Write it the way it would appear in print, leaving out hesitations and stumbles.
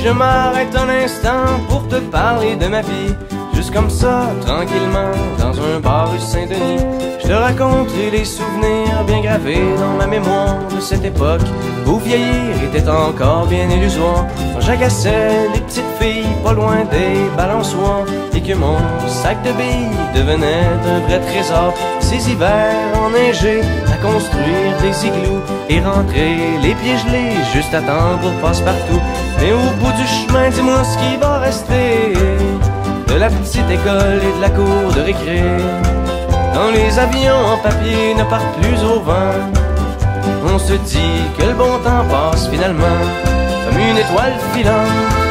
je m'arrête un instant pour te parler de ma vie. Juste comme ça, tranquillement, dans un bar rue Saint-Denis. Je te raconterai les souvenirs bien gravés dans ma mémoire de cette époque où vieillir était encore bien illusoire. Quand j'agaçais les petites filles pas loin des balançoires et que mon sac de billes devenait un vrai trésor. Ces hivers enneigés à construire des igloos et rentrer les pieds gelés juste à temps pour passe-partout. Mais au bout du chemin, dis-moi ce qui va rester de la petite école et de la cour de récré. Quand les avions en papier ne partent plus au vent, on se dit que le bon temps passe finalement comme une étoile filante